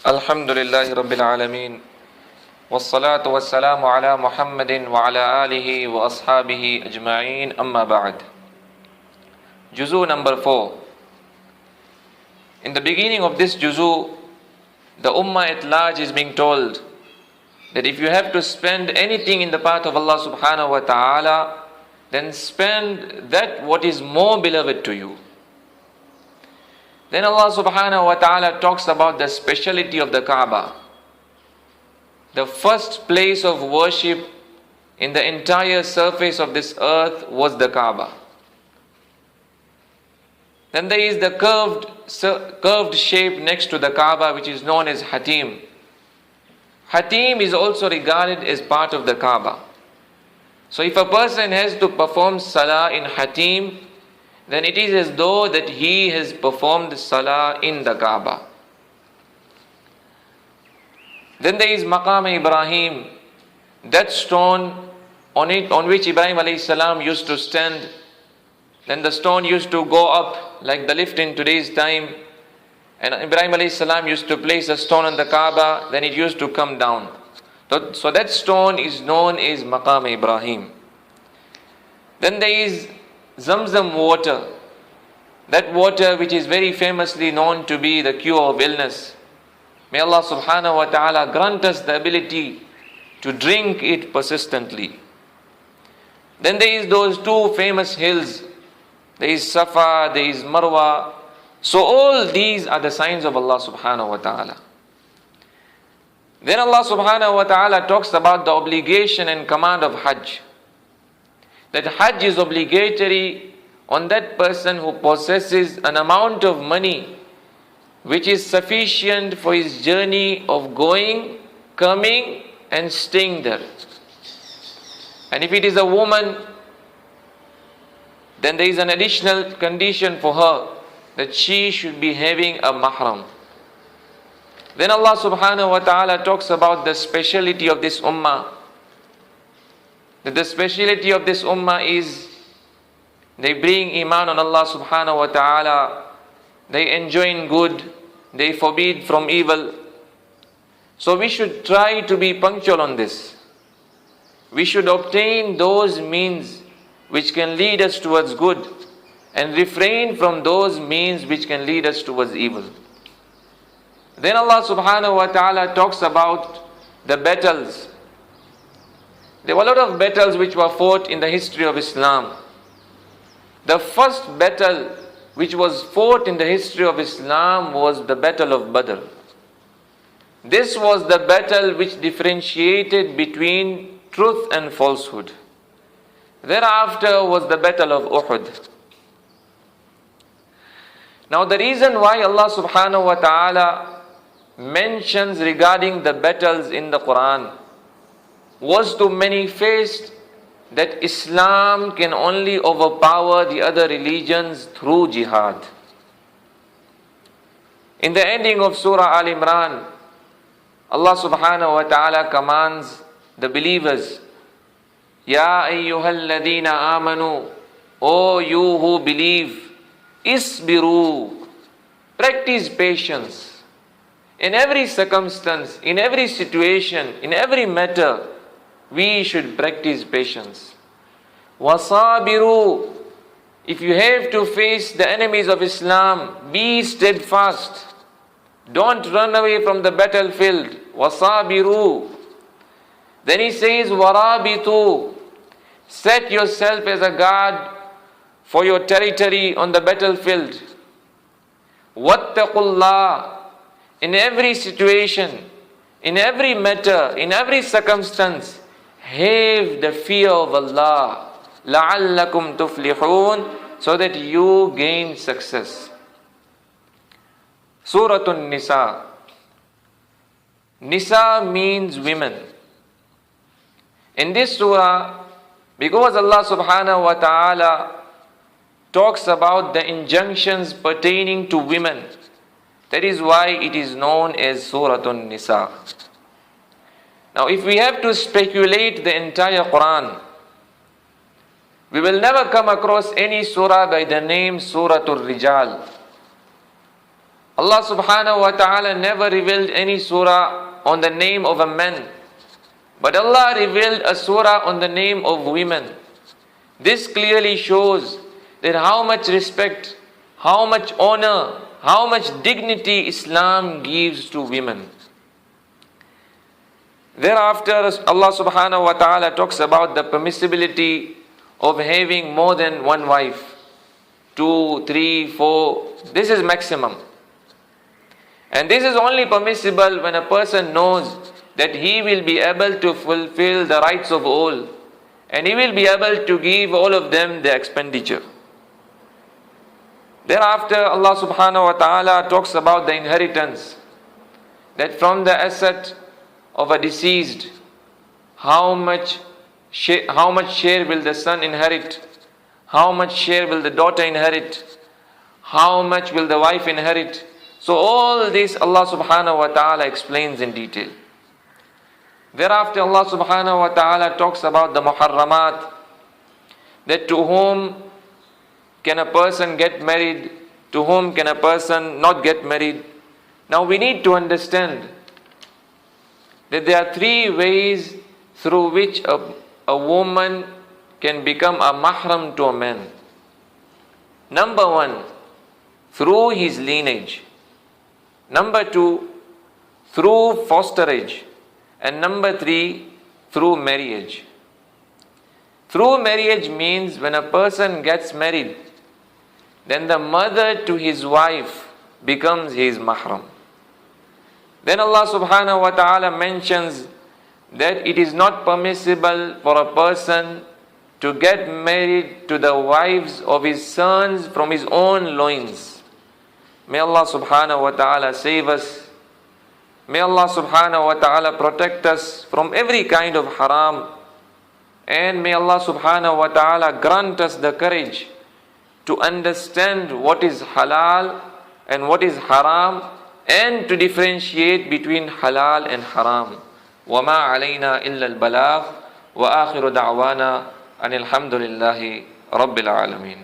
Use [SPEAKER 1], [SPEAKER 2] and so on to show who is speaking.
[SPEAKER 1] Alhamdulillahi Rabbil Alameen. Wassalatu wassalamu ala Muhammadin wa ala alihi wa ashabihi ajma'een. Amma ba'd. Juzu number 4. In the beginning of this juzu, the ummah at large is being told that if you have to spend anything in the path of Allah subhanahu wa ta'ala, then spend that what is more beloved to you. Then Allah subhanahu wa ta'ala talks about the speciality of the Kaaba. The first place of worship in the entire surface of this earth was the Kaaba. Then there is the curved shape next to the Kaaba, which is known as Hatim. Hatim is also regarded as part of the Kaaba. So if a person has to perform salah in Hatim, then it is as though that he has performed salah in the Kaaba. Then there is Maqam Ibrahim, that stone on which Ibrahim alayhi salam used to stand. Then the stone used to go up like the lift in today's time. And Ibrahim alayhi salam used to place a stone on the Kaaba, then it used to come down. So that stone is known as Maqam Ibrahim. Then there is Zamzam water, that water which is very famously known to be the cure of illness. May Allah subhanahu wa ta'ala grant us the ability to drink it persistently. Then there is those two famous hills. There is Safa, there is Marwa. So all these are the signs of Allah subhanahu wa ta'ala. Then Allah subhanahu wa ta'ala talks about the obligation and command of Hajj. That Hajj is obligatory on that person who possesses an amount of money which is sufficient for his journey of going, coming and staying there. And if it is a woman, then there is an additional condition for her, that she should be having a mahram. Then Allah subhanahu wa ta'ala talks about the speciality of this ummah. That the speciality of this ummah is they bring iman on Allah subhanahu wa ta'ala, they enjoin good, they forbid from evil. So we should try to be punctual on this. We should obtain those means which can lead us towards good and refrain from those means which can lead us towards evil. Then Allah subhanahu wa ta'ala talks about the battles. There were a lot of battles which were fought in the history of Islam. The first battle which was fought in the history of Islam was the Battle of Badr. This was the battle which differentiated between truth and falsehood. Thereafter was the Battle of Uhud. Now the reason why Allah subhanahu wa ta'ala mentions regarding the battles in the Qur'an was to manifest that Islam can only overpower the other religions through jihad. In the ending of Surah Al-Imran, Allah subhanahu wa ta'ala commands the believers, Ya ayyuhalladhina amanu, O you who believe, isbiru, practice patience. In every circumstance, in every situation, in every matter, we should practice patience. Wasabiru, if you have to face the enemies of Islam, be steadfast. Don't run away from the battlefield. Wasabiru. Then he says, Warabitu, set yourself as a guard for your territory on the battlefield. Wattaqullah, in every situation, in every matter, in every circumstance, have the fear of Allah, لَعَلَّكُمْ تُفْلِحُونَ, so that you gain success. Surah An-Nisa. Nisa means women. In this surah, because Allah subhanahu wa ta'ala talks about the injunctions pertaining to women, that is why it is known as Surah An-Nisa. Now if we have to speculate the entire Qur'an, we will never come across any surah by the name Surah Al-Rijal. Allah subhanahu wa ta'ala never revealed any surah on the name of a man, but Allah revealed a surah on the name of women. This clearly shows that how much respect, how much honor, how much dignity Islam gives to women. Thereafter, Allah subhanahu wa ta'ala talks about the permissibility of having more than one wife. 2, 3, 4, this is maximum. And this is only permissible when a person knows that he will be able to fulfill the rights of all, and he will be able to give all of them the expenditure. Thereafter, Allah subhanahu wa ta'ala talks about the inheritance, that from the asset of a deceased, how much share will the son inherit, how much share will the daughter inherit, how much will the wife inherit. So all this Allah subhanahu wa ta'ala explains in detail. Thereafter, Allah subhanahu wa ta'ala talks about the muharramat, that to whom can a person get married, to whom can a person not get married. Now we need to understand that there are 3 ways through which a woman can become a mahram to a man. Number 1, through his lineage. Number 2, through fosterage. And number 3, through marriage. Through marriage means when a person gets married, then the mother to his wife becomes his mahram. Then Allah subhanahu wa ta'ala mentions that it is not permissible for a person to get married to the wives of his sons from his own loins. May Allah subhanahu wa ta'ala save us. May Allah subhanahu wa ta'ala protect us from every kind of haram. And may Allah subhanahu wa ta'ala grant us the courage to understand what is halal and what is haram, and to differentiate between halal and haram. وَمَا عَلَيْنَا إِلَّا الْبَلَاغُ وَآخِرُ دَعْوَانَا أَنِ الْحَمْدُ لِلَّهِ رَبِّ الْعَالَمِينَ.